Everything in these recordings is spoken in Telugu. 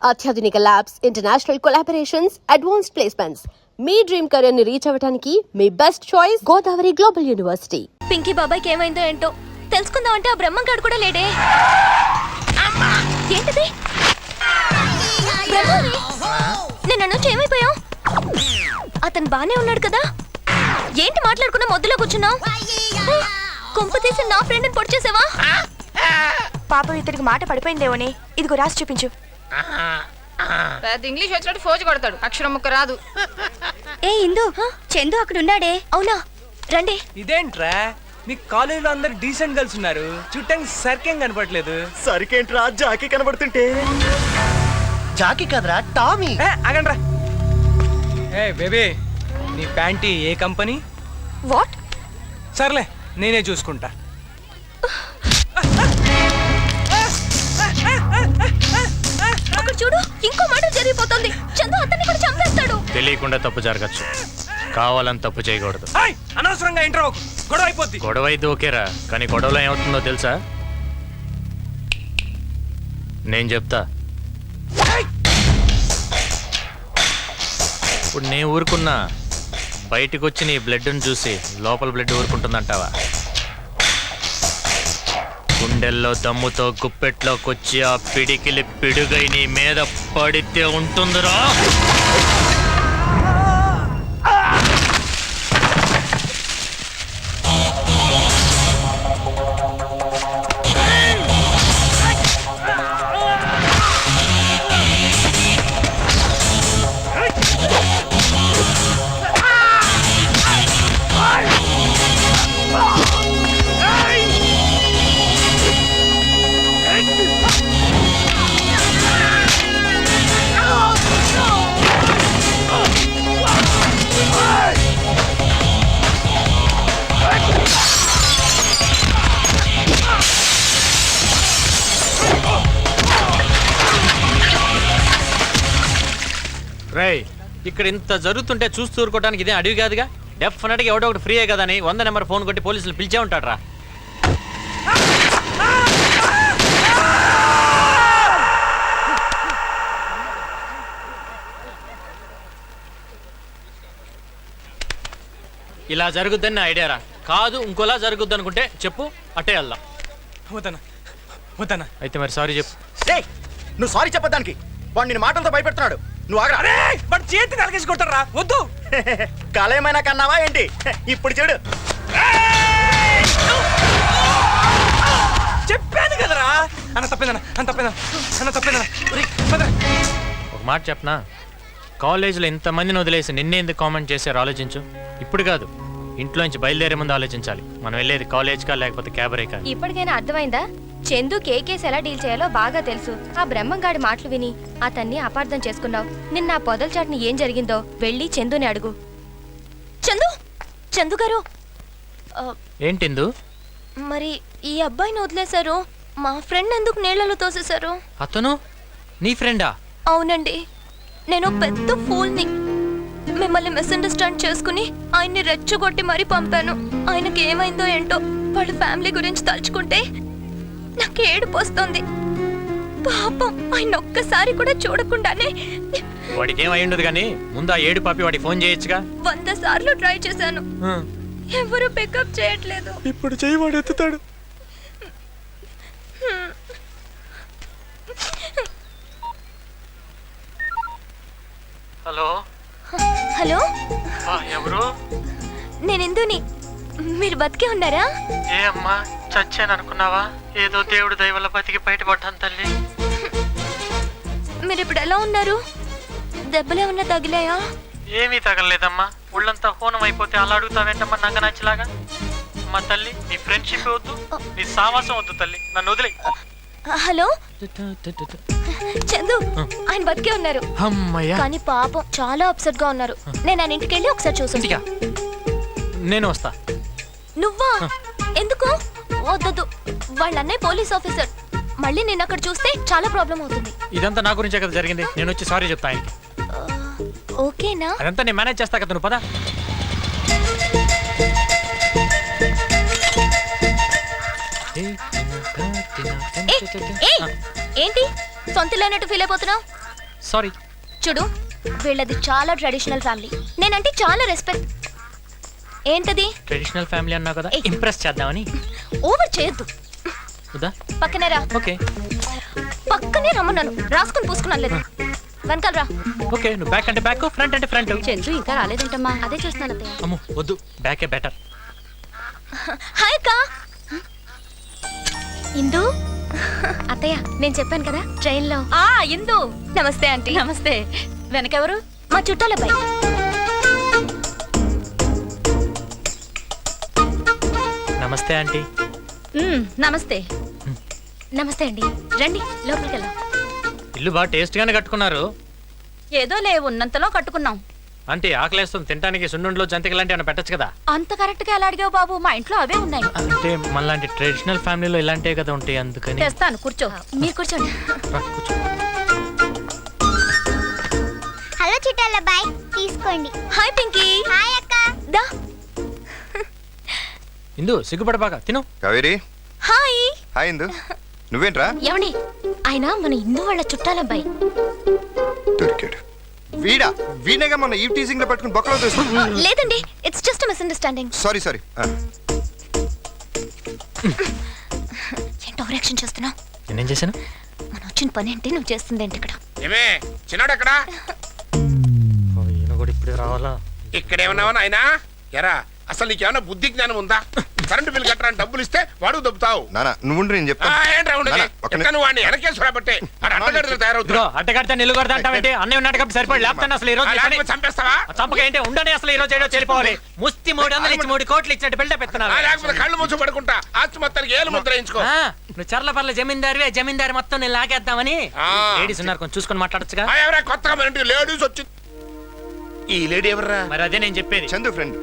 అత్యాధునిక labs, international collaborations, advanced placements. మీ డ్రీమ్ కెరీర్ ని రీచ్ అవ్వడానికి మీ best choice Godavari global university. Pinky బాబాయ్కి ఏమైందో ఏంటో తెలుసుకుందామంటే ఆ బ్రహ్మంగాడు కూడా లేడే. ఏంటిది? నిన్న నుంచి ఏమైపోయావు? అతను బానే ఉన్నాడు కదా? ఏంటి మాట్లాడుకున్నా మొద్దులో కూర్చున్నావు? కొంప తీసి నా ఫ్రెండ్ని పొడి చేసావా? పాపం ఇతనికి మాట పడిపోయిందేమోని. ఇదిగో రాసి చూపించు. ఇంగ్లీష్ వచ్చినట్టు ఫోజు కొడతాడు, అక్షరం ముక్క రాదు. ఏ ఇందు, చందు అక్కడ ఉన్నాడే. అవునా, రండి. ఇదేంట్రా మీ కాలేజీలో అందరు డీసెంట్ గర్ల్స్ ఉన్నారు, చుట్టానికి సరికేం కనపడలేదు. సరికేంట్రా జాకీ కనబడుతుంటే? జాకీ కదరా టామీ. ఆగండ్రా. ఏ బేబీ, నీ ప్యాంటీ ఏ కంపెనీ? వాట్? సర్లే నేనే చూసుకుంటా. అక్కడ చూడు, ఇంకో మాట జరిగిపోతుంది. చందు అతన్ని కూడా చంపేస్తాడు. తెలియకుండా తప్పు జరగచ్చు, కావాలని తప్పు చేయకూడదు. అనవసరంగా ఇంటర్ గొడవ అయిపోద్ది. గొడవ అయితే ఓకేరా, కానీ గొడవలో ఏమవుతుందో తెలుసా? నేను చెప్తా. ఇప్పుడు నేను ఊరుకున్నా, బయటకు వచ్చి నీ బ్లడ్ని చూసి లోపల బ్లడ్ ఊరుకుంటుందంటావా? గుండెల్లో దమ్ముతో గుప్పెట్లోకి ఆ పిడికిలి పిడుగై నీ మీద పడితే ఉంటుందిరా. రేయ్, ఇక్కడ ఇంత జరుగుతుంటే చూస్తూ ఊరుకోవడానికి ఇదే అడవి కాదుగా. డెఫినెట్గా ఎవడో ఒకటి ఫ్రీయే కదా అని 100 నెంబర్ ఫోన్ కొట్టి పోలీసులు పిలిచే ఉంటాడు రా. ఇలా జరుగుద్దని నా ఐడియా రా. కాదు ఇంకోలా జరుగుద్ది అనుకుంటే చెప్పు, అట్టే వెళ్దాం. వద్దనా వద్దనా. అయితే మరి సారీ చెప్పు. నువ్వు సారీ చెప్పడానికి వాడు నేను మాటలతో భయపెడుతున్నాడు. నువ్వు ఆగరా. వాడు చేతి నలకేసి కొట్టారా. వద్దు. కలేమైనా కన్నావా ఏంటి? ఇప్పుడు చూడు. చెప్పాను కదరా. అన్న తప్పేదన్నా, అన్న తప్పేదన్నా, అన్న తప్పేదన్నా. ఒక మాట చెప్పనా, కాలేజీలో ఇంతమందిని వదిలేసి నిన్నే ఎందుకు కామెంట్ చేశారు ఆలోచించు. ఇప్పుడు కాదు, ఇంట్లోంచి బయలుదేరే ముందు ఆలోచించాలి. మనం వెళ్ళేది కాలేజ్కా లేకపోతే క్యాబరేకా. ఇప్పటికైనా అర్థమైందా? చందు కేకేస్ ఎలా డీల్ చేయాలో బాగా తెలుసు. ఆ బ్రహ్మంగాడి మాటలు విని అతన్ని అపార్థం చేసుకున్నావు. నిన్న ఆ పొదల చాటుని ఏం జరిగిందో వెళ్ళి చందుని అడుగు. చందు, చందు గారు. ఏంటిందు? మరి ఈ అబ్బాయిని వదిలేశారు, మా ఫ్రెండ్ ఎందుకు నీళ్లలో తోసేశారు? అతను నీ ఫ్రెండా? అవునండి, నేను పెద్ద ఫూల్ని. మిమ్మల్ని మిస్అండర్స్టాండ్ చేసుకుని ఆయన్ని రెచ్చగొట్టి మరీ పంపాను. ఆయనకి ఏమైందో ఏంటో, వాళ్ళ ఫ్యామిలీ గురించి తలుచుకుంటే నాకు ఏడుపు వస్తుంది. పాపం ఆయన ఒక్కసారి కూడా చూడకుండానే. వాడికి ఏమై ఉండదు కానీ ముందు ఆ ఏడు పాపి వాడికి ఫోన్ చేయొచ్చుగా. 100 సార్లు ట్రై చేశాను, ఎవరు పికప్ చేయట్లేదు. ఇప్పుడు చెయ్యి వాడు ఎత్తుతాడు. హలో హలో, ఎవరు? నేను ఇందుని. మీరు బతికే ఉన్నారా? ఏ అమ్మా, చచ్చాను అనుకున్నావా? ఏదో దేవుడు దయ వల్ల బతికి బయటపడ్డాను తల్లి. మీరు ఇప్పుడు ఎలా ఉన్నారు? దెబ్బలేమన్నా తగిలాయా? ఏమీ తగలలేదమ్మా, ఒళ్ళంతా హోనం అయిపోతే అలా అడుగుతావేంటమ్మా నంగ నచ్చలాగా. మా తల్లి, నీ ఫ్రెండ్షిప్ వద్దు, నీ సావాసం వద్దు తల్లి, నన్ను వదిలే. హలో చందు, ఆయన బతికే ఉన్నారు. అమ్మయ్యా. కానీ పాపం చాలా అప్సెట్ గా ఉన్నారు. నేను ఆయన ఇంటికి వెళ్ళి ఒకసారి చూసి. నేను వస్తా. నువ్వా? ఎందుకు? వద్దొద్దు, వాళ్ళ అన్నయ్య పోలీస్ ఆఫీసర్. మళ్ళీ నేను అక్కడ చూస్తే చాలా ప్రాబ్లం అవుతుంది. ఇదంతా నా గురించే కదా జరిగింది, నేను వచ్చి సారీ చెప్తా ఆయనకి. ఓకేనా? అదంతా నేను మేనేజ్ చేస్తా కదా, నువ్వు పద. ఏంటి సొంత లేనట్టు ఫీల్ అయిపోతున్నావు? సారీ. చూడు వీళ్ళది చాలా ట్రెడిషనల్ ఫ్యామిలీ, నేనంటే చాలా రెస్పెక్ట్. ఏంటది? ట్రెడిషనల్ ఫ్యామిలీ అన్నావు కదా, ఏయ్. ఇంప్రెస్ చేద్దామని. ఓవర్ చేయొద్దు. వద్దా? పక్కనే రా. ఓకే పక్కనే రమ్మన్నాను, రాసుకుని పూసుకున్నాను లేదు. వెనకాల రా. ఓకే, నువ్వు బ్యాక్ అంటే బ్యాక్, ఫ్రంట్ అంటే ఫ్రంట్. చందు ఇంకా రాలేదేంటమ్మా? అదే చూస్తున్నాను అత్తయ్య. అమ్ము వద్దు, బ్యాకే బెటర్. హాయ్ అక్క. ఇందు. అత్తయ్య నేను చెప్పాను కదా ట్రైన్ లో. ఇందు. నమస్తే ఆంటీ. నమస్తే. వెనకెవరు? మా చుట్టాల అబ్బాయి. నమస్తే ఆంటీ. నమస్తే. నమస్తే అండి, రండి లోపలికి వెళ్దాం. ఇల్లు బాగా టేస్ట్ గానే కట్టుకున్నారు. ఏదో లే ఉన్నంతలో కట్టుకున్నాం. అంటే ఆకలేస్తుంది, తినడానికి సున్నుండలో జంతికలు లాంటి ఏమైనా పెట్టచ్చు కదా. అంత కరెక్ట్ గా ఎలా అడిగావు బాబు? మా ఇంట్లో అవే ఉన్నాయి. అంటే మనలాంటి ట్రెడిషనల్ ఫ్యామిలీలో ఇలాంటివే కదా ఉంటాయి, అందుకని. తెస్తాను, కూర్చో. మీరు కూర్చోండి. రా, కూర్చో. హలో చుట్టాల బాయ్, తీసుకోండి. హాయ్ పింకీ. హాయ్ అక్క. దా. ఇందు సిగ్గుపడబాక, తిను. కావేరి. హాయ్. హాయ్ ఇందు. నువ్వేంట్రా? ఏమండి, ఆయన మన ఇందు వాళ్ళ చుట్టాలబ్బాయి. దొరికాడు. వీడేగా మొన్న ఈవ్ టీజింగ్ లో పట్టుకుని బొక్కలో తీసుకున్నా. లేదండి, ఇట్స్ జస్ట్ మిస్అండర్స్టాండింగ్. సారీ. ఏంటో ఓవరాక్షన్ చేస్తున్నావు? నేనేం చేశాను? మనం వచ్చిన పని ఏంటి, నువ్వు చేస్తుంది ఏంటి ఇక్కడ? ఏమే చిన్నాడు ఎక్కడ? ఈయన కూడా ఇప్పుడే రావాలా? ఇక్కడేమన్నావా నాయనా? ఎరా అసలు నీకేమన్నా బుద్ధి జ్ఞానం ఉందా? కరెంటు బిల్ కట్టడానికి డబ్బులు ఇస్తే వాడు దొబ్బుతావు. నానా నువ్వు నేను చెప్తాను. ఏంట్రా ఉండేది? నాన్న, ఒక్క ఎక్కడ నువ్వు వాడిని వెనకేశ్వరబట్టే అడ్డగడ్డలు తయారవుతున్నా. ఇదిగో అడ్డగడితే నిల్లు కొడతా అంటావేంటి? అన్నయ్య ఉన్నాడు కాబట్టి సరిపడి, లేకపోతే అసలు ఈ రోజు ఈ పని- చంపేస్తావా? చంపక ఏంటి? ఉండని అసలు ఈ రోజు ఏడో చెడిపోవాలి. ముస్తి 300 ఇచ్చి 3 కోట్లు ఇచ్చినట్టు బిల్డప్ ఎత్తున్నావు. లేకపోతే కళ్ళు మూసి పడుకుంటా ఆస్తి మొత్తానికి ఏలు ముద్ర వేయించుకో. నువ్వు చర్ల పర్ల జమీందారివే, జమీందారి మొత్తం నేను లాగేద్దామని. లేడీస్ ఉన్నారు, కొంచెం చూసుకొని మాట్లాడచ్చుగా. ఎవరా కొత్తగా మన ఇంటికి లేడీస్ వచ్చి? ఈ లేడీ ఎవర్రా? మరి అదే నేను చెప్పేది. చందు ఫ్రెండ్.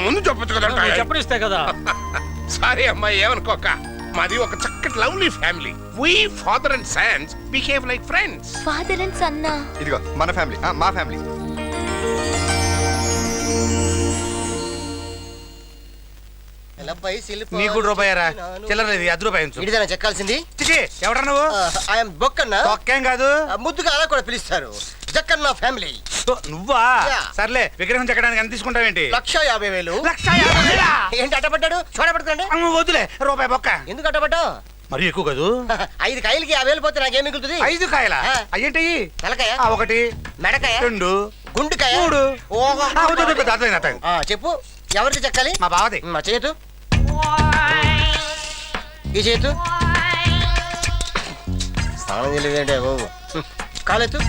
ముందు చెప్పొచ్చు కదా. నువ్వు చెప్పడు ఇస్తే కదా. సారీ అమ్మాయి, ఏమనుకోక. మాది ఒక చక్కటి lovely family. We father and sons behave like friends. Father and son. ఇదిగో మన ఫ్యామిలీ, మా ఫ్యామిలీ. నీకు రూపాయరా? చిల్లరలేదు, అది రూపాయి ఉంచు. ఇడిదైనా చెక్కాల్సింది. ఎవడా నువ్వు? ఐఎమ్ బొక్కన్న. ఒక్కేం కాదు, ముద్దుగా అలా కూడా పిలుస్తారు. జక్కన్న ఫ్యామిలీ. నువ్వా? యా. సర్లే, విగ్రహం చెక్కడానికి ఎంత తీసుకుంటావేంటి? 1,50,000. 1,50,000? ఏంటి అట్టపడ్డాడు? చూడబడుతుందండి. వద్దులే, రూపాయి బొక్క. ఎందుకు అట్టపడ్డావు? మరి ఎక్కువ కాదు. 5 కాయలకి 50,000 పోతే నాకేం మిగులుతుంది? 5 కాయల ఆ. అయ్యేంటి? తలకాయ, 1, మెడకాయ, 2, గుండుకాయ, 3. ఓహో. అర్థమైంది. చెప్పు, ఎవరికి చెక్కాలి? మా బావది. మా చేతు, ఈ చేతు. స్నానం చేయలేదంటే బాబు. కాలెత్తు.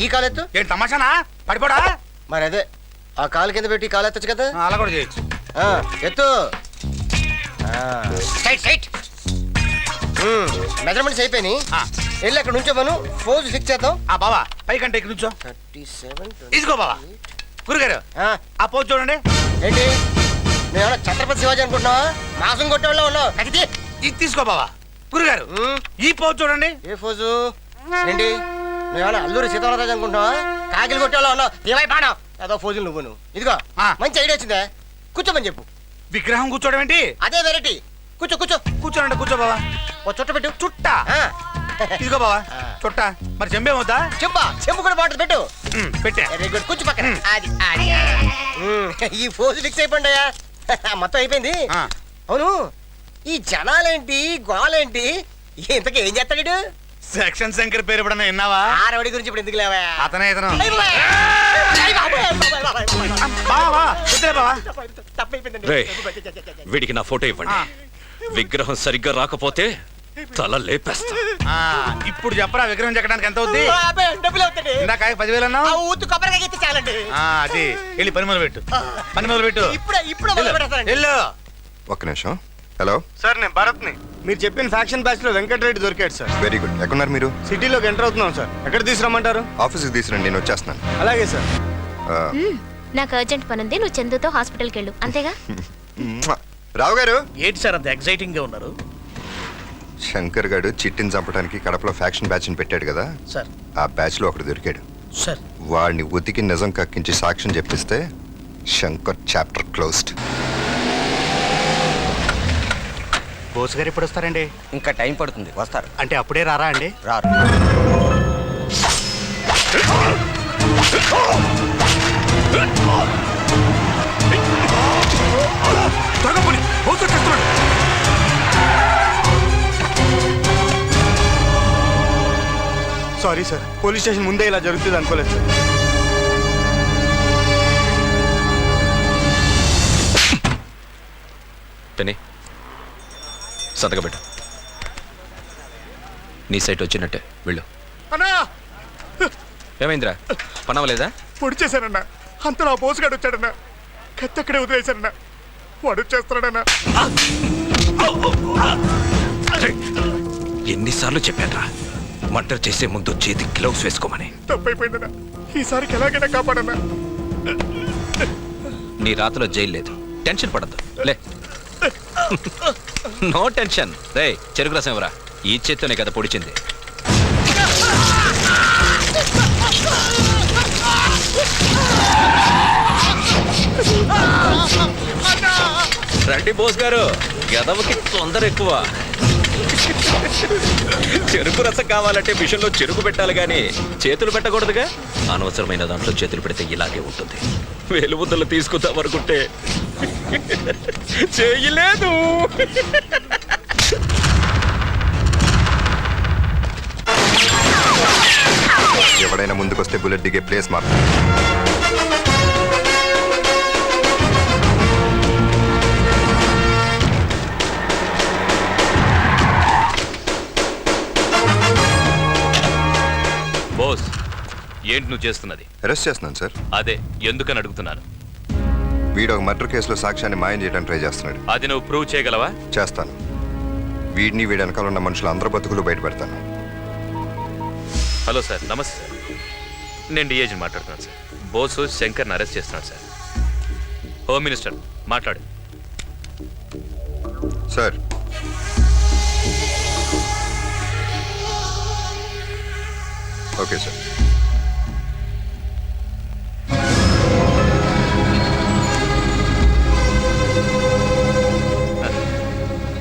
ఈ కాలెత్తు. ఏంటి తమాషానా? పడిపోడా? మరి అదే, ఆ కాలు కింద పెట్టి కాలు ఎత్తచ్చు కదా. అలా కూడా చేయొచ్చు. ఎత్తు. మెజర్మెంట్స్ అయిపోయినాయి. వెళ్ళి అక్కడ నుంచో మనం పోజ్ ఫిక్స్ చేద్దాం. ఆ బావా, పైకంటే ఇక్కడ నుంచో. 37. ఇదిగో బావా. గురుగారు, ఆ పోజ్ చూడండి. ఏంటి, నువ్వేమన్నా ఛత్రపతి శివాజీ అనుకుంటున్నావా? మాసం కొట్టేవాళ్ళ ఉన్నావు. అది ఇది తీసుకో బావా. గురుగారు, ఈ పోజ్ చూడండి. ఏ పోజు? ఏంటి, నువ్వేమన్నా అల్లూరి సీతారామరాజు అనుకుంటున్నావా? కాకిలు కొట్టేవాళ్ళ ఉన్నావు. ఏమై పాడావు ఏదో పోజులు నువ్వు. ఇదిగో మంచి ఐడియా వచ్చిందా? కూర్చోమని చెప్పు. విగ్రహం కూర్చోవడం ఏంటి? అదే వెరైటీ. కూర్చో కూర్చో. కూర్చోనండి, కూర్చో బావా. ఓ చుట్ట పెట్టు. చుట్ట. ఇదిగో బావా చుట్ట. మరి చెంబేమొద్దా? చెంబు కూడా బాగుంటుంది, పెట్టు. పెట్టా. వెరీ గుడ్, కూర్చో పక్కన. అది అది. ఈ పోజు ఫిక్స్ అయిపోయిందయ్యా. మొత్తం అయిపోయింది. అవును, ఈ జనాలేంటి, గోలేంటి, ఇంతకీ ఏం చేస్తాడు? సెక్షన్ శంకర్ పేరు ఎప్పుడన్నా విన్నావా? ఆరవడి గురించి ఇప్పుడు ఎందుకు లేవా? అతనే ఇతను. బావా, వద్దులే బావా. వీడికి నా ఫోటో ఇవ్వండి. విగ్రహం సరిగ్గా రాకపోతే తల లేపేస్తా. ఇప్పుడు చెప్పరా విగ్రహం చెక్కడానికి ఎంత అవుద్ది? ఇందాక 10,000 అన్నావు. అది వెళ్ళి పని మొదలు పెట్టు. పని మొదలు పెట్టు. వెళ్ళు. ఒక్క నిమిషం. హలో సార్, నేను భరత్ని. మీరు చెప్పిన ఫ్యాక్షన్ బ్యాచ్ లో వెంకటరెడ్డి దొరికాడు సార్. Very good. ఎక్కడున్నారు మీరు? సిటీలోకి ఎంటర్ అవుతున్నాం సార్. ఎక్కడ తీసుకురమ్మంటారు? ఆఫీస్కి తీసుకురండి, నేను వచ్చేస్తున్నాను. అలాగే సార్. నాకు అర్జెంట్ పని ఉంది, నువ్వు చందుతో హాస్పిటల్కి వెళ్ళు, అంతేగా? రావు గారు. ఏంటి సార్ అంత ఎక్సైటింగ్ గా ఉన్నారు? శంకర్ గారు చిట్టిని చంపడానికి కడపలో ఫ్యాక్షన్ బ్యాచ్ ని పెట్టాడు కదా సార్. ఆ బ్యాచ్ లో ఒకడు దొరికాడు సార్. వాడిని ఉతికి నిజం కక్కించి సాక్ష్యం చెప్పిస్తే శంకర్ చాప్టర్ క్లోజ్డ్. బోస్ గారు ఎప్పుడు వస్తారండి? ఇంకా టైం పడుతుంది, వస్తారు. అంటే అప్పుడే రారా అండి? రారు. సారీ సార్, పోలీస్ స్టేషన్ ముందే ఇలా జరుగుతుంది అనుకోలేదు సార్. టెనీ సంతకం పెట్టు. నీ సైట్ వచ్చినట్టే వెళ్ళు. అన్నా ఏమైందిరా, పనవలేదా? పొడి చేశానన్నా, అంతలో ఆ బోస్ గారు వచ్చాడన్నా, కత్తి అక్కడే వదిలేశానన్నా, వాడు వచ్చేస్తున్నాడన్నా. ఎన్నిసార్లు చెప్పానురా మర్డర్ చేసే ముందు చేతి గ్లౌస్ వేసుకోమని. తప్పైపోయిందన్నా, ఈసారికి ఎలాగైనా కాపాడన్నా. నీ రాతలో జైలు లేదు, టెన్షన్ పడద్దు. లే, నో టెన్షన్. రే చెరుకు రసం ఎవరా? ఈ చేత్తోనే కదా పొడిచింది. రండి బోస్ గారు, గదవకి తొందర ఎక్కువ. చెరుకు రసం కావాలంటే మిషన్లో చెరుకు పెట్టాలి కానీ చేతులు పెట్టకూడదుగా. అనవసరమైన దాంట్లో చేతులు పెడితే ఇలాగే ఉంటుంది. వేలుముద్దలు తీసుకుందాం అనుకుంటే చేయలేదు. ఎవడైనా ముందుకొస్తే బుల్లెట్ దిగే ప్లేస్ మార్క్. బోస్, ఏంటి నువ్వు చేస్తున్నది? అరెస్ట్ చేస్తున్నాను సార్. అదే ఎందుకని అడుగుతున్నాను. వీడు ఒక మర్డర్ కేసులో సాక్ష్యాన్ని మాయం చేయడానికి ట్రై చేస్తున్నాడు. అది నువ్వు ప్రూవ్ చేయగలవా? చేస్తాను. వీడిని వీడి వెనకాల ఉన్న మనుషులు అందరూ బతుకులు బయట పెడతాను. Hello sir, namaste sir. నేను డిఏజీని మాట్లాడుతున్నాను సార్. బోసు శంకర్ని అరెస్ట్ చేస్తున్నాడు సార్. హోమ్ మినిస్టర్ మాట్లాడు. Sir, okay sir.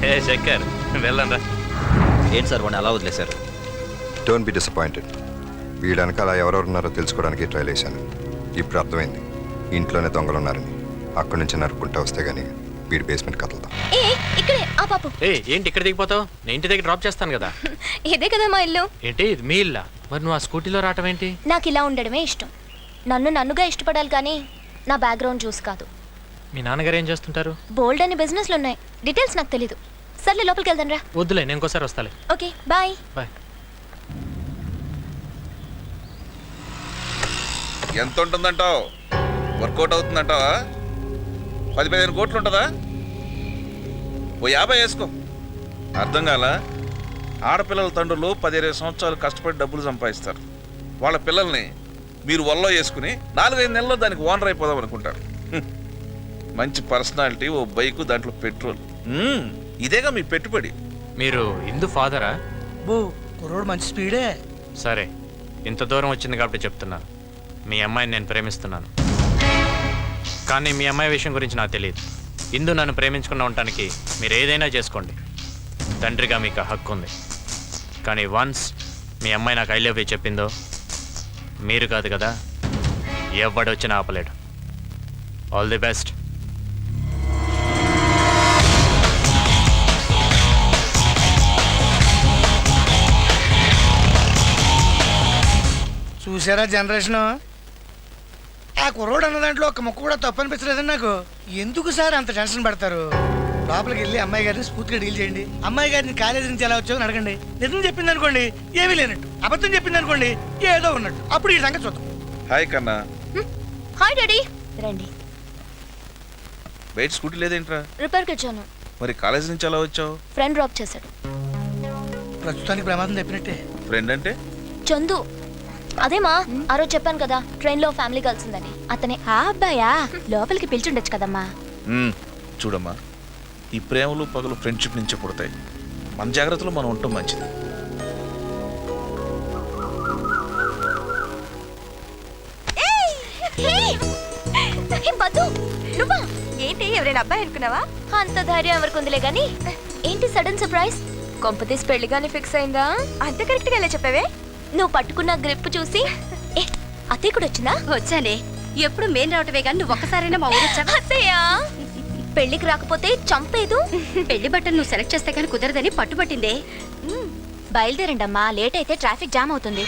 ఏ శంకర్, వెళ్ళండి. ఏంటి సార్ వాడిని అలా వదిలేశారు? Don't be disappointed. వీడి వెనకాల ఎవరెవరు ఉన్నారో తెలుసుకోవడానికి ట్రై చేశాను. ఇప్పుడు అర్థమైంది ఇంట్లోనే దొంగలు ఉన్నారని. అక్కడి నుంచి నరుక్కుంటా వస్తే గానీ వీడి బేస్మెంట్ కదలదా. ఇక్కడే ఆ పాపు. ఏంటి ఇక్కడ దిగిపోతావు? నేను ఇంటి దగ్గర డ్రాప్ చేస్తాను కదా. ఇదే కదా మా ఇల్లు. ఏంటి ఇది మీ ఇల్లా? మరి నువ్వు ఆ స్కూటీలో రావటం ఏంటి? నాకు ఇలా ఉండడమే ఇష్టం. నన్నుగా ఇష్టపడాలి కానీ నా బ్యాక్గ్రౌండ్ చూసి కాదు. మీ నాన్నగారు ఏం చేస్తుంటారు? బోల్డ్ అని బిజినెస్లు ఉన్నాయి, డీటెయిల్స్ నాకు తెలీదు. సర్లే లోపలికి వెళ్దాం రా. వద్దులే, నేను ఇంకోసారి వస్తాలే. Okay bye. బాయ్. ఎంత ఉంటుందంటావు? వర్కౌట్ అవుతుందంటావా? 10-15 కోట్లు ఉంటుందా? ఓ 50 వేసుకో. అర్థం కాల? ఆడపిల్లల తండ్రులు 10-20 సంవత్సరాలు కష్టపడి డబ్బులు సంపాదిస్తారు. వాళ్ళ పిల్లల్ని మీరు వల్లో వేసుకుని 4-5 నెలల్లో దానికి ఓనర్ అయిపోదాం అనుకుంటారు. మంచి పర్సనాలిటీ, ఓ బైకు, దాంట్లో పెట్రోల్. ఇదేగా మీ పెట్టుబడి. మీరు ఇందు ఫాదరా? కుర్రోడు మంచి స్పీడే. సరే, ఇంత దూరం వచ్చింది కాబట్టి చెప్తున్నాను. మీ అమ్మాయిని నేను ప్రేమిస్తున్నాను. కానీ మీ అమ్మాయి విషయం గురించి నాకు తెలియదు. ఇందు నన్ను ప్రేమించుకున్న ఉండటానికి మీరు ఏదైనా చేసుకోండి. తండ్రిగా మీకు హక్కు ఉంది. కానీ వన్స్ మీ అమ్మాయి నాకు ఐ లవ్ యూ చెప్పిందో మీరు కాదు కదా, ఎవడొచ్చినా ఆపలేడు. All the best. చూసారా జనరేషన్? ఆ కుర్రోడు అన్న దాంట్లో ఒక మొక్క కూడా తప్పు అనిపించలేదండి నాకు. ఎందుకు సార్ అంత టెన్షన్ పడతారు? లోపలికి వెళ్ళి అమ్మాయి గారిని స్ఫూర్తిగా డీల్ చేయండి. అమ్మాయి గారిని కాలేజీ నుంచి ఎలా వచ్చావు అని అడగండి. నిజం చెప్పింది అనుకోండి ఏమీ లేనట్టు, అబద్ధం చెప్పింది అనుకోండి ఏదో ఉన్నట్టు. అప్పుడు ఈ సంగతి చూద్దాం. హాయ్ కన్నా. Hi daddy. రండి. బయట స్కూటీ లేదేంట్రా? రిపేర్కి వచ్చాను. మరి కాలేజీ నుంచి ఎలా వచ్చావు? ఫ్రెండ్ డ్రాప్ చేశాడు. ప్రస్తుతానికి ప్రమాదం తప్పినట్టే. ఫ్రెండ్ అంటే? చందు. అదేమా ఆ రోజు చెప్పాను కదా ట్రైన్లో ఫ్యామిలీ కలిసిందని, అతనే. ఆ అబ్బాయా? లోపలికి పిలిచుండొచ్చు కదమ్మా. చూడమ్మా, ఈ ప్రేమలు పగలు ఫ్రెండ్షిప్ నుంచే పుడతాయి. మన జాగ్రత్తలో మనం ఉండటం మంచిది. ఏంటి ఎవరైనా అబ్బాయి అనుకున్నావా? అంత ధైర్యం ఎవరికి ఉందిలే గాని ఏంటి సడన్ సర్ప్రైజ్? కొంపతీసి పెళ్లిగానే ఫిక్స్ అయిందా? అంత కరెక్ట్ గా ఎలా చెప్పావే? నువ్వు పట్టుకున్న గ్రిప్ చూసి ఏ అత్తయ్య కూడా వచ్చిందా? వచ్చానే. ఎప్పుడు మేం రావటమే కానీ నువ్వు ఒక్కసారైనా మా ఊరు వచ్చావా? అత్తయ్య పెళ్లికి రాకపోతే చంపేదు. పెళ్లి బట్టలు నువ్వు సెలెక్ట్ చేస్తే కానీ కుదరదని పట్టుబట్టిందే. బయలుదేరండి అమ్మా, లేట్ అయితే ట్రాఫిక్ జామ్ అవుతుంది.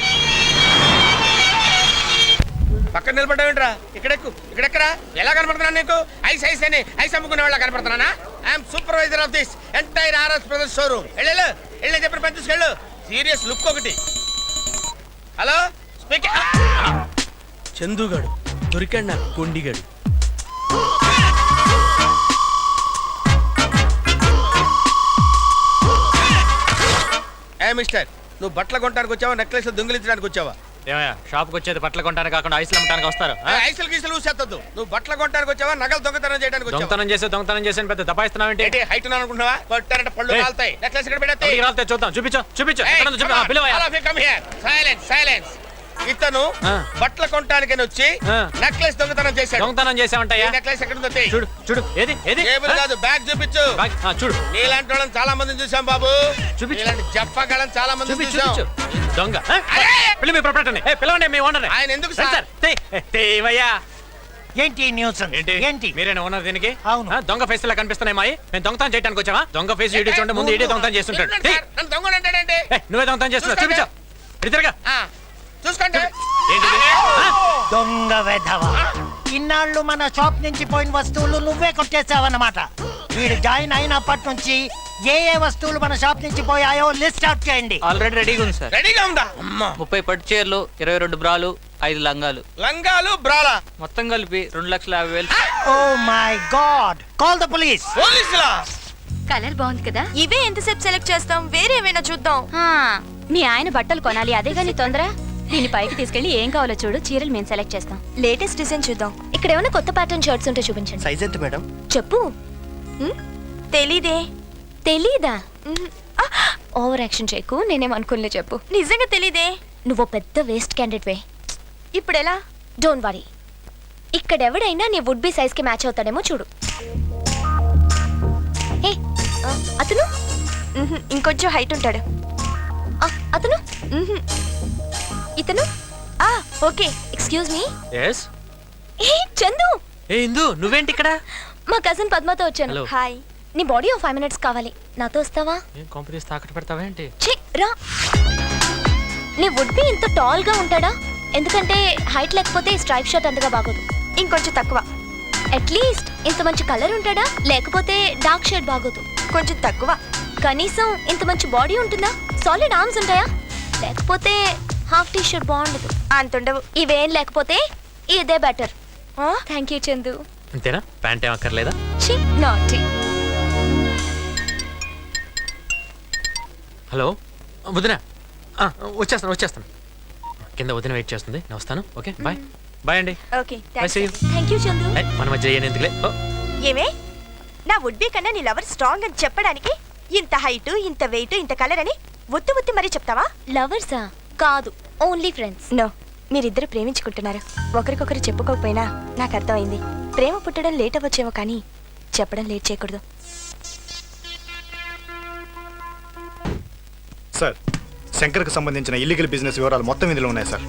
పక్కన నిలబడ్డావేంట్రా? ఇక్కడెక్కరా? ఎలా కనపడుతున్నా నీకు? ఐస్ అని ఐస్ అమ్ముకునే వాళ్ళ కనపడుతున్నానా? I'm supervisor of this entire RS brothers showroom. వెళ్ళి చెప్పిన పని తీసుకెళ్ళు. సీరియస్ లుక్ ఒకటి. Hello speaking. చందుగాడు దొరికాడు నాకు, కొండిగాడు. ఏ మిస్టర్, నువ్వు బట్టలు కొనడానికి వచ్చావా, నెక్లెస్ దొంగిలించడానికి వచ్చావా? ఏమయ్యా షాప్కి వచ్చేది బట్టలు కొనడానికి కాకుండా ఐస్లు అమ్మడానికి వస్తారు. ఐసులు గీసులు ఊసేత్తద్దు. నువ్వు బట్టలు కొనడానికి వచ్చావా, నగలు దొంగతనం చేయడానికి వచ్చావా? దొంగతనం చేసి పెద్ద దబాయిస్తున్నావు ఏంటి? హైట్ అనుకుంటున్నావా? కొట్టారంటే పళ్ళు కాలుతాయి. నెక్లెస్ ఇక్కడ పెడతాయి. రాలితే చూద్దాం. చూపించు ఎక్కడ ఉందో చూపి. పిలవయ్యా. సైలెన్స్. ఇతను బట్టలు కొనడానికి వచ్చి నెక్లెస్ దొంగతనం చేశాడు. దొంగతనం చేసావంటయ్యా? నెక్లెస్ ఎక్కడ ఉందో చూడు. ఏది టేబుల్ కాదు, బ్యాగ్ చూపించు. చూడు. నీలాంటి వాళ్ళని చాలా మందిని చూసాం బాబు. ఇలాంటి జప్పగాళ్ళని చాలా మంది చూసాం. దొంగ పిలవండి మీ ఓనర్. ఆయన ఎందుకు సార్? ఏంటి న్యూస్? ఏంటి మీరేనా ఓనర్ దీనికి? అవును. దొంగ ఫేస్ లా కనిపిస్తున్నాయి మాయి. మేము దొంగతనం చేయడానికి వచ్చావా? దొంగ ఫేస్ ఇడి చూడండి, ముందు ఇడి దొంగతనం చేస్తుంటాడు. నన్ను దొంగడు అంటాడంటే నువ్వే దొంగతనం చేస్తున్నావు. చూపించు. ఇద్దరుగా చూసుకోండి. దొంగ వెధవ, ఇన్నాళ్ళు మన షాప్ నుంచి పోయిన వస్తువులు నువ్వే కొట్టేసావన్నమాట. వీడు జాయిన్ అయినప్పటి నుంచి ఏ వస్తువులు మన షాప్ నుంచి పోయాయో లిస్ట్ అవుట్ చేయండి. ఆల్రెడీ రెడీగా ఉంది సార్. రెడీగా ఉందా? అమ్మా, 30 పట్టు చీరలు, 22 బ్రాలు, 5 లంగాలు బ్రాలా మొత్తం కలిపి 2,50,000. Oh my god, call the police. పోలీసులా? కలర్ బాగుంది కదా. ఇవే ఎంతసేపు సెలెక్ట్ చేస్తాం? వేరే ఏమైనా చూద్దాం. మీ ఆయన బట్టలు కొనాలి, అదే గాని తొందర. దీని పైకి తీసుకెళ్లి ఏం కావాలో చూడు, చీరలు మేము సెలెక్ట్ చేస్తాం. లేటెస్ట్ డిజైన్ చూద్దాం. ఇక్కడ ఏమైనా కొత్త ప్యాటర్న్ షర్ట్స్ ఉంటే చూపించండి. సైజ్ ఎంత మేడం? చెప్పు. తెలీదే. తెలీదా? ఓవర్ యాక్షన్ చేయకు, నేనేమనుకోలే. చెప్పు. నిజంగా తెలీదే. నువ్వు పెద్ద వేస్ట్ క్యాండిడేట్ వే. ఇప్పుడు ఎలా? Don't worry. ఇక్కడ ఎవడైనా నీ వుడ్ బి సైజ్ కి మ్యాచ్ అవుతాడేమో చూడు. ఏ అతను ఇంకొంచెం హైట్ ఉంటాడు. అతను ఇతను ఓకే. Excuse me. yes ఏ చందు. ఏ ఇందు, నువ్వేంటి ఇక్కడ? మా కజిన్ పద్మతో వచ్చాను. Hello. హాయ్. నీ బాడీ 5 minutes కావాలి. నాతో వస్తావా? ఏం కాంపిటీస్ తాకట్టు పెడతావా ఏంటి? రా. నీ వుడ్ బి ఇంత టాల్ గా ఉంటాడా? ఎందుకంటే హైట్ లేకపోతే స్ట్రైప్ షర్ట్ అంతగా బాగోదు. ఇంకొంచెం తక్కువ. అట్లీస్ట్ ఇంత మంచి కలర్ ఉంటాడా? లేకపోతే డార్క్ షేడ్ బాగోదు. కొంచెం తక్కువ. కనీసం ఇంత మంచి బాడీ ఉంటుందా? సాలిడ్ ఆర్మ్స్ ఉంటాయా? లేకపోతే హాఫ్ టీ షర్ట్ బాగుండదు. అంతుండవు. ఇవేం లేకపోతే ఇదే బెటర్. Thank you Chandu. అంతేనా? ప్యాంట్ ఏం అక్కర్లేదా? నాటి. హలో వదిన, వచ్చేస్తాను. కింద వదిన వెయిట్ చేస్తుంది, నేను వస్తాను. ఓకే బాయ్ అండి. Okay see you. Thank you Chandu. మన మధ్య ఎందుకులే. ఏమే, నా వుడ్ బి కన్నా నీ లవర్ స్ట్రాంగ్ అని చెప్పడానికి ఇంత హైట్, ఇంత వెయిట్, ఇంత కలర్ అని ఒత్తి మరీ చెప్తావా? లవర్సా? కాదు, ఓన్లీ ఫ్రెండ్స్. నో, మీరిద్దరు ప్రేమించుకుంటున్నారు. ఒకరికొకరు చెప్పుకోకపోయినా నాకు అర్థమైంది. ప్రేమ పుట్టడం లేట్ అవ్వచ్చేమో కానీ చెప్పడం లేట్ చేయకూడదు. సార్, శంకర్కి సంబంధించిన ఇల్లీగల్ బిజినెస్ వివరాలు మొత్తం ఇందులో ఉన్నాయి సార్.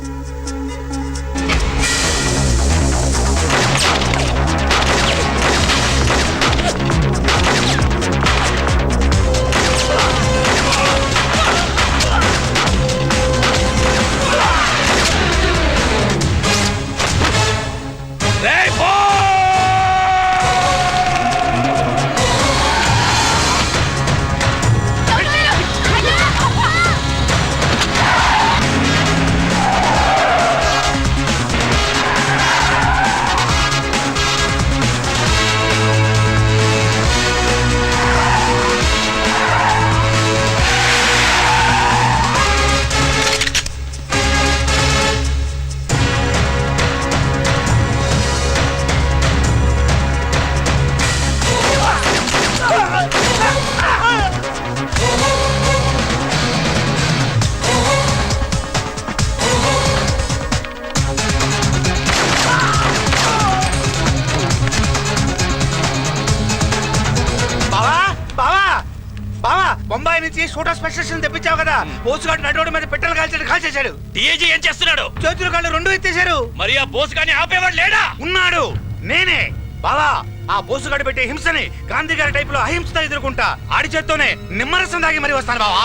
స్కూటర్ స్పెషలిస్ట్ తెప్పించావు కదా, పోసుగాడు నడవడం మీద పెట్టెలు కాల్చేశాడు. డిఐజీ ఏం చేస్తున్నాడు? చేతులు కాళ్ళు రెండు ఎత్తేశారు. మరి ఆ బోస్ గాని ఆపేవాడు లేడా? ఉన్నాడు, నేనే. బావా, ఆ బోసుగాడు పెట్టే హింసని గాంధీ గారి టైప్ లో అహింసతో ఎదుర్కొంటా. ఆడి చేత్తోనే నిమ్మరసం దాగి మరి వస్తాను బావా.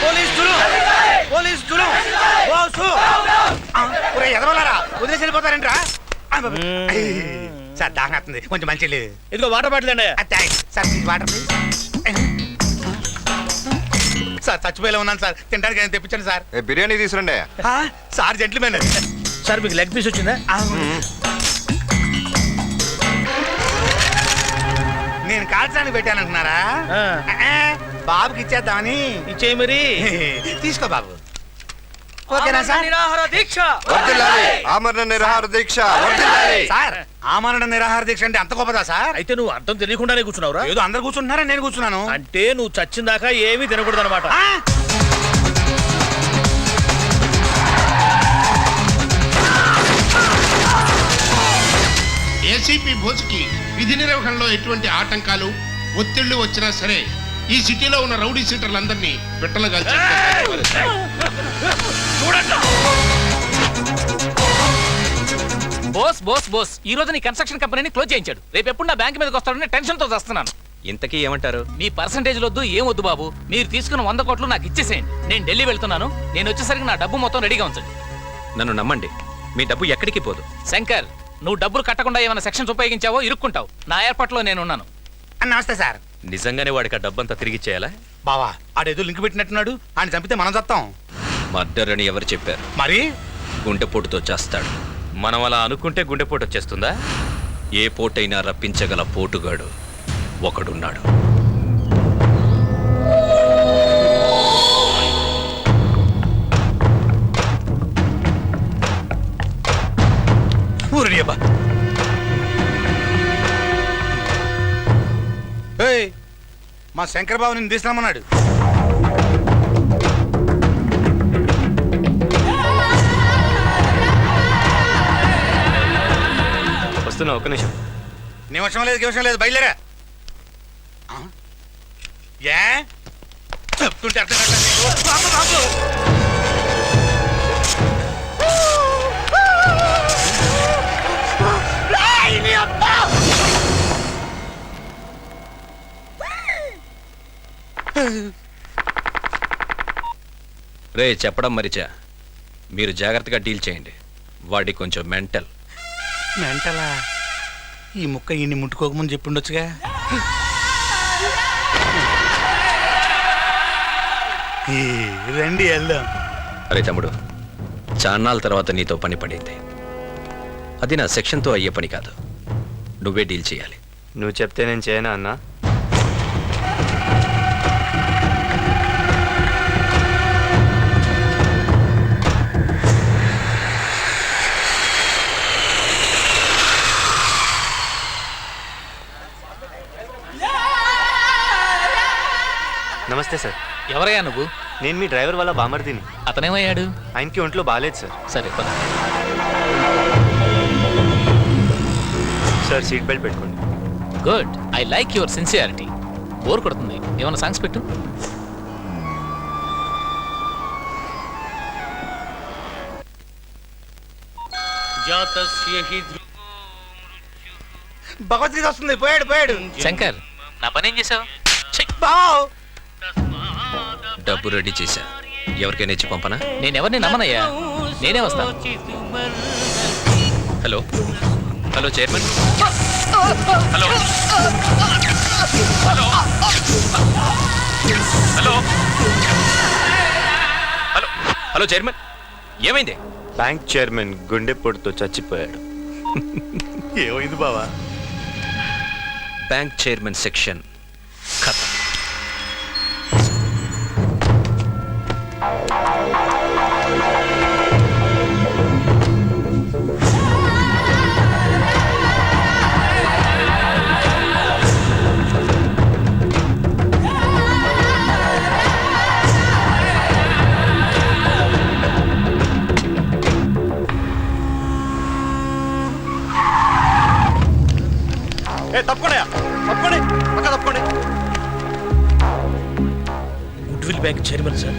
పోలీసులు బోసు ఎదవలారా వదిలేసి వెళ్ళిపోతారంట్రా. సార్ దాహం అవుతుంది, కొంచెం మంచి ఇదిగో వాటర్ బాటిల్ అండి. Sir water please. సార్ చచ్చిపోయేలా ఉన్నాను సార్, తినడానికి నేను తెప్పించాను సార్. బిర్యానీ తీసురండి. Sir gentlemen. సార్ మీకు లెగ్ పీస్ వచ్చిందా? నేను కాల్చడానికి పెట్టాను అంటున్నారా? బాబుకి ఇచ్చేద్దామని. ఇచ్చేయి మరి. తీసుకో బాబు. ఓకేనా సార్? నిరాహార దీక్ష. ఆమరణ నిరాహార దీక్ష. సార్ ఆమరణ నిరాహార దీక్ష అంటే అంత గొప్పదా సార్? అయితే నువ్వు అర్థం తెలియకుండానే కూర్చున్నావురా? ఏదో అందరు కూర్చుంటున్నారా, నేను కూర్చున్నాను. అంటే నువ్వు చచ్చిన దాకా ఏమీ తినకూడదు అనమాట. ఏసీపీ బోస్కి విధి నిర్వహణలో ఎటువంటి ఆటంకాలు ఒత్తిళ్లు వచ్చినా సరే ఈ సిటీలో ఉన్న రౌడీ సీటర్లందరినీ బిట్టలుగా బోస్ ఈ రోజు నీ కన్స్ట్రక్షన్ కంపెనీని క్లోజ్ చేయించాడు. రేపు ఎప్పుడు నా బ్యాంక్ మీదకి వస్తాడని టెన్షన్ తో వస్తున్నాను. ఇంతకీ ఏమంటారు? మీ పర్సంటేజ్ వద్దు, ఏం వద్దు బాబు. మీరు తీసుకున్న 100 కోట్లు నాకు ఇచ్చేసేయండి. నేను ఢిల్లీ వెళ్తున్నాను. నేను వచ్చేసరికి నా డబ్బు మొత్తం రెడీగా ఉంచండి. నన్ను నమ్మండి, మీ డబ్బు ఎక్కడికి పోదు. శంకర్, నువ్వు డబ్బులు కట్టకుండా ఏమైనా సెక్షన్స్ ఉపయోగించావో ఇరుక్కుంటావు. నా ఏర్పాట్లో నేనున్నాను. నమస్తే సార్. నిజంగానే వాడికి ఆ డబ్బంతా తిరిగి ఇచ్చేయాలా? బావా, ఆడేదో లింక్ పెట్టినట్టున్నాడు. ఆయన చంపితే మనం చస్తాం. మర్డర్ అని ఎవరు చెప్పారు? మరి గుండెపోటుతో చేస్తాడు. మనం అలా అనుకుంటే గుండెపోటు వచ్చేస్తుందా? ఏ పోటైనా రప్పించగల పోటుగాడు ఒకడున్నాడు. ఊరినియబ్బా. మా శంకర్ బాబు నిన్ను తీసుకురామన్నాడు. వస్తున్నా, ఒక్క నిమిషం. నిమిషం లేదు బయలుదేరా. ఏ చెప్తుంటే అర్థం కావట్లేదు. రే, చెప్పడం మరిచా, మీరు జాగ్రత్తగా డీల్ చేయండి. వాడి కొంచెం మెంటల్. మెంటలా? ఈ ముక్క ఈయన్ని ముట్టుకోకముందు చెప్పుండొచ్చుగా. రండి వెళ్దాం. అరే తమ్ముడు, చాన్నాళ్ళ తర్వాత నీతో పని పడింది. అది నా సెక్షన్తో అయ్యే పని కాదు. నువ్వే డీల్ చేయాలి. నువ్వు చెప్తే నేను చేయనా అన్నా? నమస్తే సార్. ఎవరయ్యా నువ్వు? నేను మీ డ్రైవర్ వాళ్ళ బామర్దిని. అతనేమయ్యాడు? ఆయనకి ఒంట్లో బాగాలేదు సార్. సరే పద. సార్ సీట్ బెల్ట్ పెట్టుకోండి. Good, I like your sincerity. Bore కొడుతుంది, ఏమైనా సాంగ్స్ పెట్టు. భగవద్గీత వస్తుంది. పోయాడు. శంకర్, నా పని ఏం చేసావు? డబ్బు రెడీ చేశా. ఎవరికైనా ఇచ్చి పంపనా? నేనెవరిని నమ్మనయ్యా, నేనే వస్తాను. Hello chairman. హలో చైర్మన్, ఏమైంది? బ్యాంక్ చైర్మన్ గుండెపోటుతో చచ్చిపోయాడు. ఏమైంది బావా? బ్యాంక్ చైర్మన్ సెక్షన్ ఖతం. తప్పకుండా పక్క తప్పకుండా. Bank chairman sir.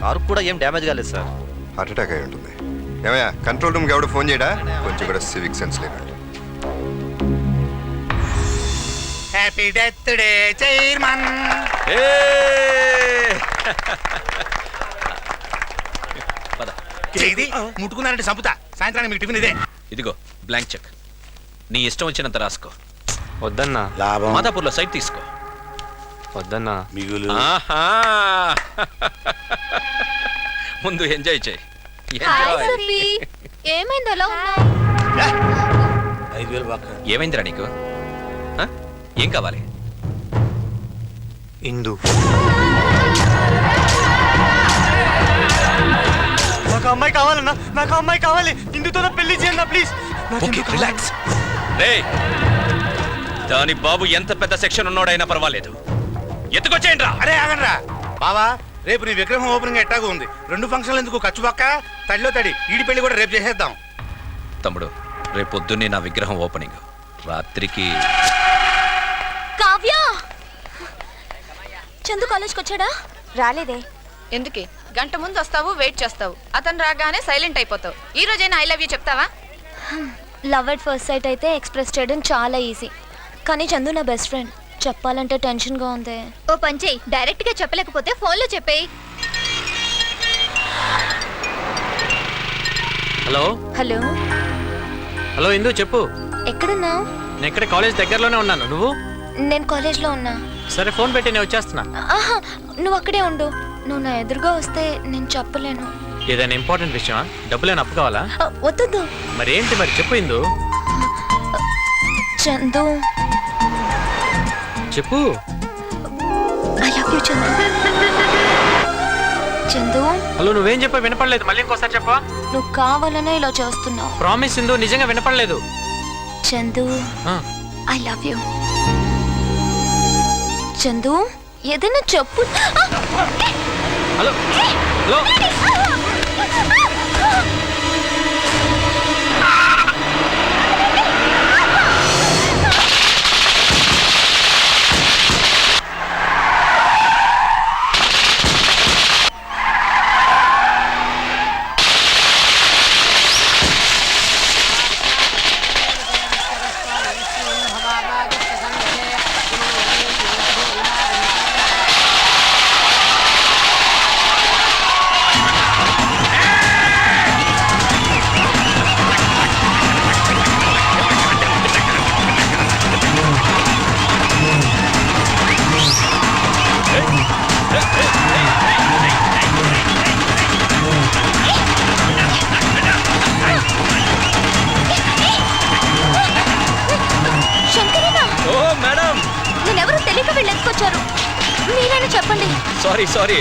కారు కూడా ఏం డ్యామేజ్ కాలేదు సార్. హార్ట్ అటాక్ అయి ఉంటుంది. ఏమయ్యా కంట్రోల్ రూమ్కి ఎవడు ఫోన్ చేయడా? కొంచెం కూడా సివిక్ సెన్స్ లేదండి. Happy death day chairman. ఇది ముట్టుకున్నారంటే సంపుతా. సాయంత్రానికి మీకు టిఫిన్ ఇదే. ఇదిగో బ్లాంక్ చెక్. నీ ఇష్టం వచ్చినంత రాసుకో. వద్దన్నా. లాభం. మాదాపూర్లో సైట్ తీసుకో. వద్దన్నా. మిగులు. ఆహా. ముందు ఎంజాయ్ చేయి. ఏమైంది అలా ఉన్నా? 5,000 బాక. ఏమైందిరా నీకు? ఆ? ఏం కావాలి? ఇందు. నాకు అమ్మాయి కావాలన్నా, నాకు అమ్మాయి కావాలి. ఇందుతో పెళ్లి చేయండి ప్లీజ్. Okay relax. రేయ్, దాని బాబు ఎంత పెద్ద సెక్షన్ ఉన్నోడైనా పర్వాలేదు, ఎత్తుకొచ్చేయండి రా. అరే ఆగండ్రా బావా, రేపు నీ విగ్రహం ఓపెనింగ్ ఎట్టాగా ఉంది. 2 ఫంక్షన్లు ఎందుకు ఖర్చు పక్క? తడిలో తడి ఈడి పెళ్లి కూడా రేపు చేసేద్దాం. తమ్ముడు, రేపు పొద్దున్నే నా విగ్రహం ఓపెనింగ్. రాత్రికి కావ్య, చందు కాలేజ్కి వచ్చాడా? రాలేదే. ఎందుకే? గంట ముందు వస్తావు, వెయిట్ చేస్తావు. అతను రాగానే సైలెంట్ అయిపోతావు. ఈ రోజైనా ఐ లవ్ యూ చెప్తావా? లవ్ ఎట్ ఫస్ట్ సైట్ అయితే ఎక్స్ప్రెస్ చేయడం చాలా ఈజీ, కానీ చందు నా బెస్ట్ ఫ్రెండ్. చెప్పాలంటే టెన్షన్గా ఉంది. ఓ పని చెయ్యి, డైరెక్ట్ గా చెప్పలేకపోతే ఫోన్లో చెప్పేయి. హలో హలో హలో ఇందు చెప్పు. ఎక్కడున్నావు? నేను ఇక్కడ కాలేజ్ దగ్గరలోనే ఉన్నాను. నువ్వు? నేను కాలేజ్లో ఉన్నా. సరే ఫోన్ పెట్టి నేను వచ్చేస్తున్నా. ఆహా, నువ్వు అక్కడే ఉండు. నువ్వు నా ఎదురుగా వస్తే నేను చెప్పలేను. ఏదైనా ఇంపార్టెంట్ విషయమా? డబ్బులేని అప్పు కావాలా? వద్దు. మరి ఏంటి మరి చెప్పు ఇందు. చందు, చెప్పు. I love you Chandu. Chandu. Hello, నువ్వేం చెప్పా వినపడలేదు. మళ్ళీ ఇంకోసారి చెప్పా. నువ్వు కావాలనే ఇలా చేస్తున్నావు. ప్రామిస్ ఇందు, నిజంగా వినపడలేదు. Chandu, I love you. Chandu, ఏదైనా చెప్పు. Hello hello. మీరైనా చెప్పండి. సారీ,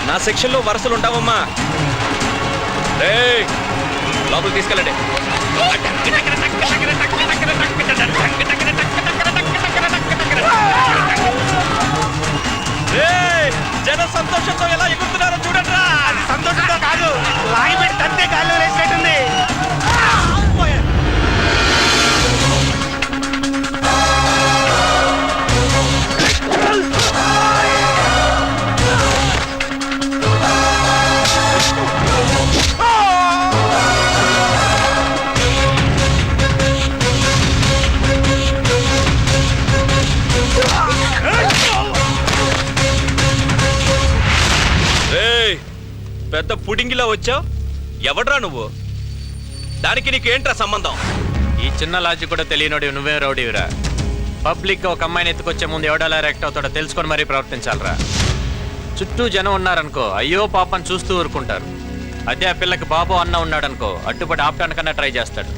నా సెక్షన్లో వరుసలు ఉంటావమ్మా. లోపలికి తీసుకెళ్ళండి. జన సంతోషంతో ఎలా ఎగురుతున్నారో చూడండి రా. అది సంతోషంతో కాదు, లాగి పెట్టి తంతే గాల్లో వేసినట్టుంది. పెద్ద పుడింగిలా వచ్చావు. ఎవడ్రా నువ్వు? దానికి నీకేంట్రా సంబంధం? ఈ చిన్న లాజిక్ కూడా తెలియనోడి నువ్వే రౌడీవిరా. పబ్లిక్ ఒక అమ్మాయిని ఎత్తుకొచ్చే ముందు ఎవడలా రియాక్ట్ అవుతాడో తెలుసుకొని మరీ ప్రవర్తించాలరా. చుట్టూ జనం ఉన్నారనుకో, అయ్యో పాపని చూస్తూ ఊరుకుంటారు. అదే ఆ పిల్లకి బాబు అన్న ఉన్నాడనుకో, అడ్డుపడి ఆపటానికన్నా ట్రై చేస్తాడు.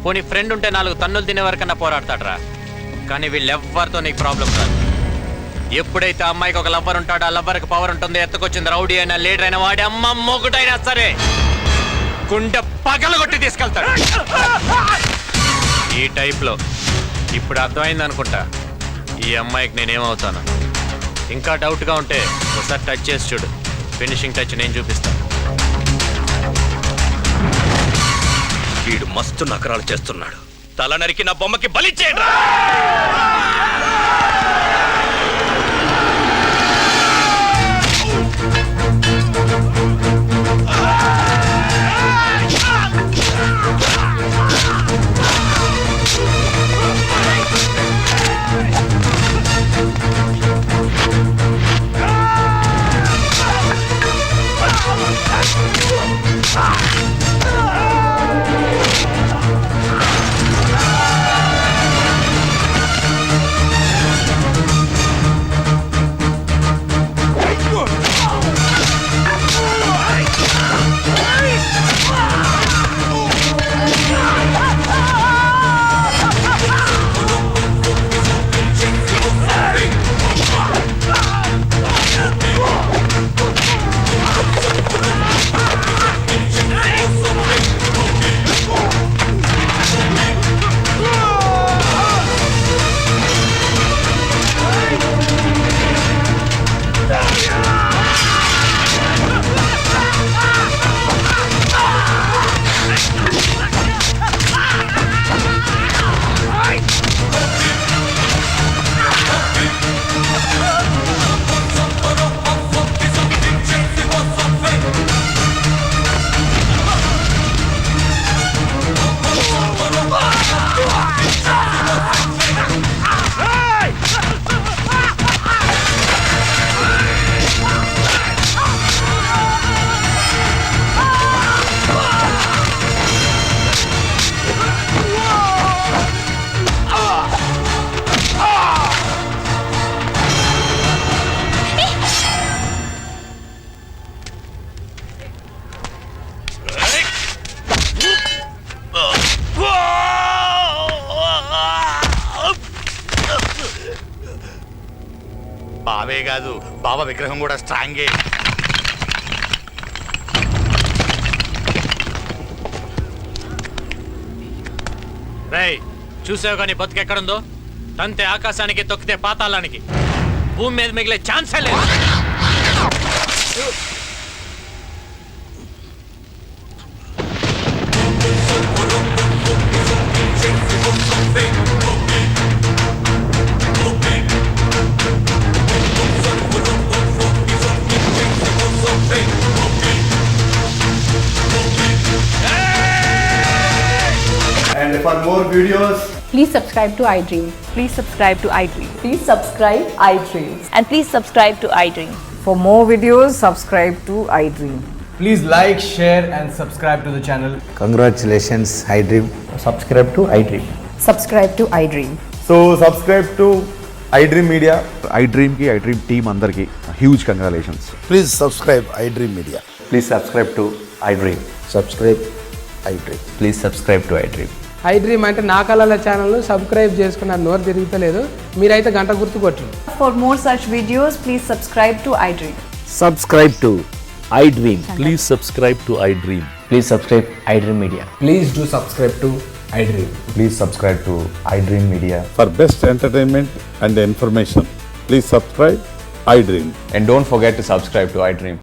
పోనీ ఫ్రెండ్ ఉంటే 4 తన్నులు తినే వరకన్నా పోరాడతాడరా. కానీ వీళ్ళెవ్వరితో నీకు ప్రాబ్లం రాదు. ఎప్పుడైతే అమ్మాయికి ఒక లవ్వర్ ఉంటాడో, ఆ లవ్వర్కి పవర్ ఉంటుంది. ఎత్తుకొచ్చింది రౌడీ అయినా, లీడర్ అయినా, వాడి అమ్మ మొగుడైనా సరే గుండె పగలగొట్టి తీసుకెళ్తాడు. ఈ టైప్లో ఇప్పుడు అర్థమైంది అనుకుంటా ఈ అమ్మాయికి నేనేమవుతాను. ఇంకా డౌట్గా ఉంటే ఒకసారి టచ్ చేసి చూడు. ఫినిషింగ్ టచ్ నేను చూపిస్తాను. వీడు మస్తు నకరాలు చేస్తున్నాడు. తల నరికి నా బొమ్మకి బలిచ్చేయండి. బావే కాదు బావ విగ్రహం కూడా స్ట్రాంగే. రేయ్, చూసావు కానీ బతుకెక్కడుందో? తంతే ఆకాశానికి, తొక్కితే పాతాళానికి. భూమి మీద మిగిలే ఛాన్సే లేదు. And for more videos, please subscribe to iDream. Please subscribe to iDream. Please subscribe iDream. And please subscribe to iDream. For more videos, subscribe to iDream. please like, share, and subscribe to the channel. Congratulations, iDream. Subscribe to iDream. Subscribe to iDream. So subscribe to iDream Media. iDream ki iDream team andarki huge congratulations. Please subscribe iDream Media. Please subscribe to iDream. Subscribe iDream. Please subscribe to iDream. iDream అంటే నా కళల ఛానల్ను సబ్స్క్రైబ్ చేసుకున్న నోరు తిరుగుతలేదు. మీరైతే గంట గుర్తు కొట్టండి. For more such videos, please subscribe to iDream. Subscribe to iDream. Please subscribe to iDream. Please subscribe iDream Media. Please do subscribe to iDream. Please subscribe to iDream Media. For best entertainment and information, please subscribe iDream. And don't forget to subscribe to iDream.